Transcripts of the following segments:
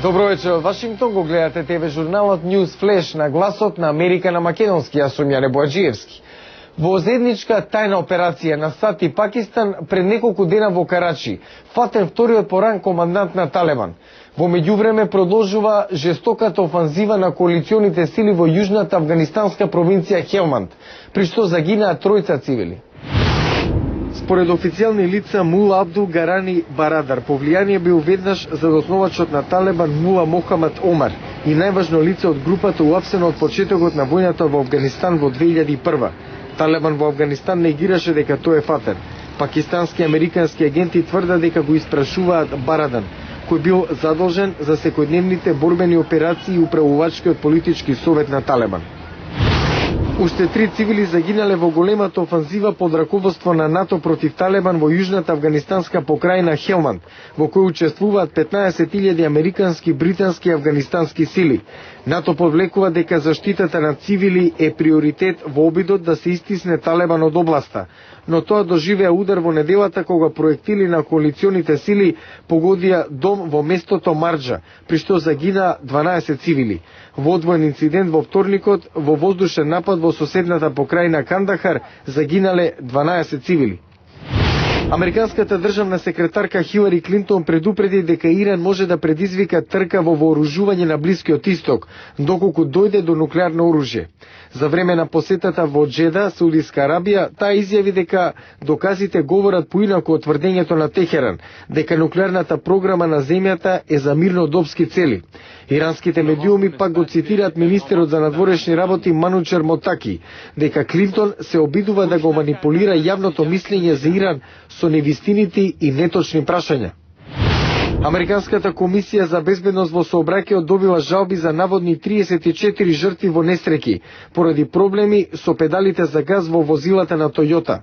Добро вечер од Вашингтон, го гледате ТВ журналот News Flash на гласот на Америка на македонски, јас сум Јане Боаджиевски. Во заедничка тајна операција на САД и Пакистан пред неколку дена во Карачи, фатен вториот по ранг командант на Талебан. Во меѓувреме продолжува жестоката офанзива на коалиционите сили во јужната афганистанска провинција Хелманд, при што загинаа тројца цивили. Според официјални лица, Мула Абдул Гарани Барадар по влијание бил веднаш задосновачот на Талебан Мула Мохамад Омар и најважно лице од групата уапсено од почетокот на војната во Афганистан во 2001. Талебан во Афганистан негираше дека тој е фатер. Пакистански и американски агенти тврдат дека го испрашуваат Барадан, кој бил задолжен за секојдневните борбени операции и управувачкиот политички совет на Талебан. Уште 3 цивили загинале во големата офанзива под раководство на НАТО против Талебан во јужната афганистанска покрајна Хелманд, во кој учествуваат 15.000 американски, британски и афганистански сили. НАТО подвлекува дека заштитата на цивили е приоритет во обидот да се истисне Талебан од областа, но тоа доживеа удар во неделата кога проектили на коалиционите сили погодија дом во местото Марджа, при што загинаа 12 цивили. Во одвоен инцидент во вторникот во воздушен напад во соседната покрајна Кандахар загинале 12 цивили. Американската државна секретарка Хилари Клинтон предупреди дека Иран може да предизвика трка во вооружување на Блискиот Исток, доколку дојде до нуклеарно оружје. За време на посетата во Джеда, Саудиска Арабија, таа изјави дека доказите говорат поинаку од тврдењето на Техеран, дека нуклеарната програма на земјата е за мирнодопски цели. Иранските медиуми пак го цитираат министерот за надворешни работи Манучер Мотаки, дека Клинтон се обидува да го манипулира јавното мислење за Иран со невистините и неточни прашања. Американската комисија за безбедност во сообраќајот добила жалби за наводни 34 жртви во несреќи поради проблеми со педалите за газ во возилата на Тојота.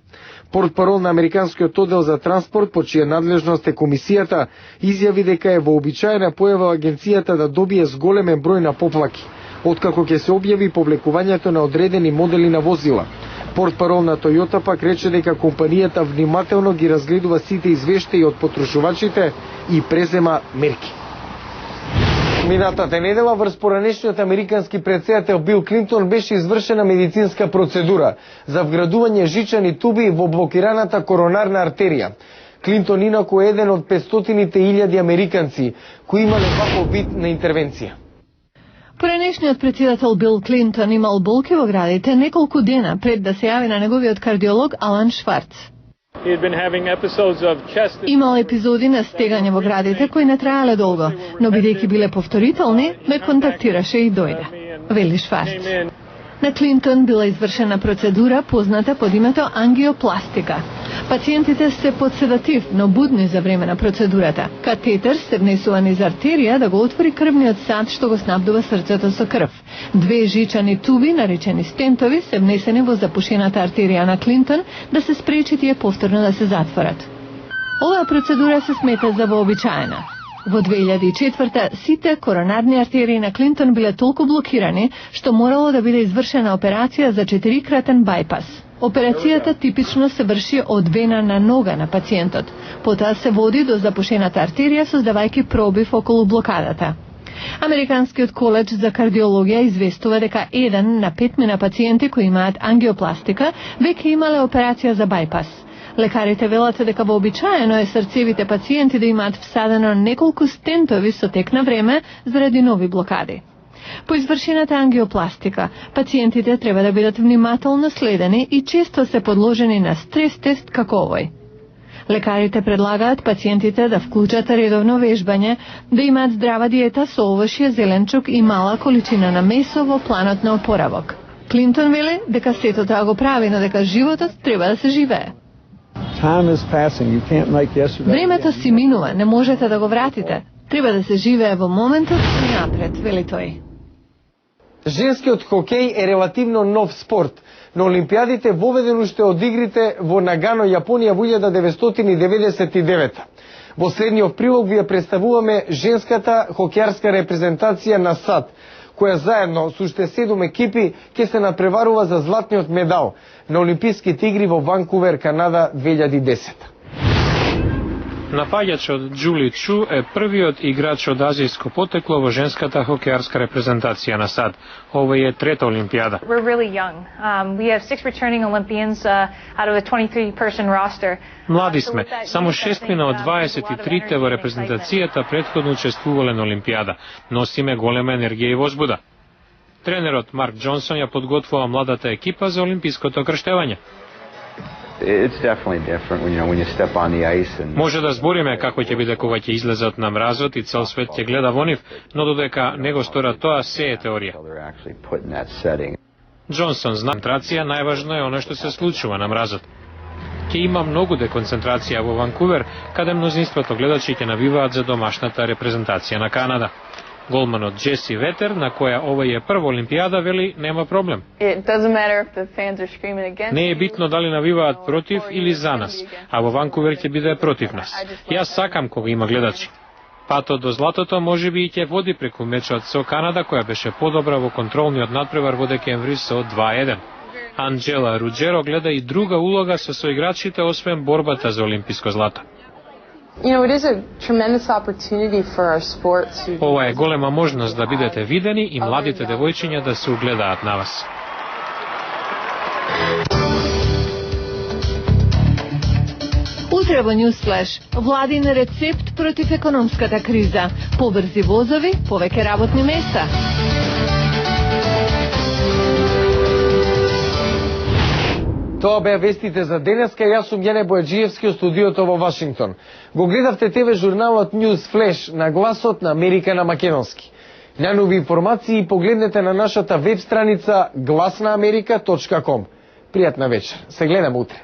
Портпарол на Американскиот оддел за транспорт, по чија надлежност е комисијата, изјави дека е вообичаена појава агенцијата да добие зголемен број на поплаки, откако ќе се објави повлекувањето на одредени модели на возила. Портпарол на Тојота пак рече дека компанијата внимателно ги разгледува сите извештаи од потрошувачите и презема мерки. Минатата недела врз поранешниот американски претседател Бил Клинтон беше извршена медицинска процедура за вградување жичани туби во блокираната коронарна артерија. Клинтон инаку е еден од 500.000 американци кои имале ваков вид на интервенција. Поранешниот претседател Бил Клинтон имал болки во градите неколку дена пред да се јави на неговиот кардиолог Алан Шварц. Имал епизоди на стегање во градите кои не траеле долго, но бидејќи биле повторителни, ме контактираше и дојде, вели Шварц. На Клинтон била извршена процедура позната под името ангиопластика. Пациентите се под седатив, но будни за време на процедурата. Катетер се внесува низ артерија да го отвори крвниот сад што го снабдува срцето со крв. 2 жичани туби, наречени стентови, се внесени во запушената артерија на Клинтон да се спречи тие повторно да се затворат. Оваа процедура се смета за вообичаена. Во 2004 сите коронарни артерии на Клинтон биле толку блокирани што морало да биде извршена операција за 4-кратен бајпас. Операцијата типично се врши од вена на нога на пациентот. Потоа се води до запушената артерија создавајќи пробив околу блокадата. Американскиот коледж за кардиологија известува дека 1 на 5 пациенти кои имаат ангиопластика веќе имале операција за бајпас. Лекарите велат дека вообичаено е срцевите пациенти да имаат всадено неколку стентови со тек на време заради нови блокади. По извршената ангиопластика, пациентите треба да бидат внимателно следени и често се подложени на стрес тест како овој. Лекарите предлагаат пациентите да вклучат редовно вежбање, да имаат здрава диета со овошје, зеленчук и мала количина на месо во планот на опоравок. Клинтон вели дека сето тоа го прави, но дека животот треба да се живее. Времето си минува, не можете да го вратите. Треба да се живее во моментот и напред, вели тој. Женскиот хокеј е релативно нов спорт. На Олимпијадите воведен уште од игрите во Нагано, Јапонија во 1999. Во следниот прилог ви ја представуваме женската хокејарска репрезентација на САД, која заедно со уште 7 екипи ќе се напреварува за златниот медал на Олимписките игри во Ванкувер, Канада 2010. Напаѓач од Џули Чу е првиот играч од азијско потекло во женската хокеарска репрезентација на САД. Ова е трета олимпијада. We're really young. We have 6 returning Olympians out of a 23-person roster. Млади сме, само 6 од 23-те во репрезентацијата претходно учествувале на олимпијада. Носиме голема енергија и возбуда. Тренерот Марк Џонсон ја подготвува младата екипа за олимпиското крштевање. Може да збориме како ќе биде кога ќе излезат на мразот и цел свет ќе гледа во нив, но додека не го сторат тоа, се е теорија. Џонсон зна концентрација, најважно е оно што се случува на мразот. Ќе има многу деконцентрација во Ванкувер, каде мнозинството гледачи ќе навиваат за домашната репрезентација на Канада. Голманот Джеси Ветер, на која ова е прва олимпијада, вели нема проблем. Не е битно дали навиваат против или за нас, а во Ванкувер ќе биде против нас. Јас сакам кога има гледачи. Патот до златото можеби и ќе води преку мечот со Канада, која беше подобра во контролниот надпревар во декември со 2:1. Анджела Руджеро гледа и друга улога со соиграчите, освен борбата за олимписко злато. Ова е голема можност да бидете видени и младите девојчиња да се угледаат на вас. Утре во Newsflash, владин рецепт против економската криза. Побрзи возови, повеќе работни места. Тоа беа вестите за денеска. Јас сум Јане Бојаджиевски од студиото во Вашингтон. Го гледавте ТВ журналот News Flash на гласот на Америка на македонски. Најнови информации погледнете на нашата веб страница glasnaamerika.com. Пријатна вечер. Се гледаме утре.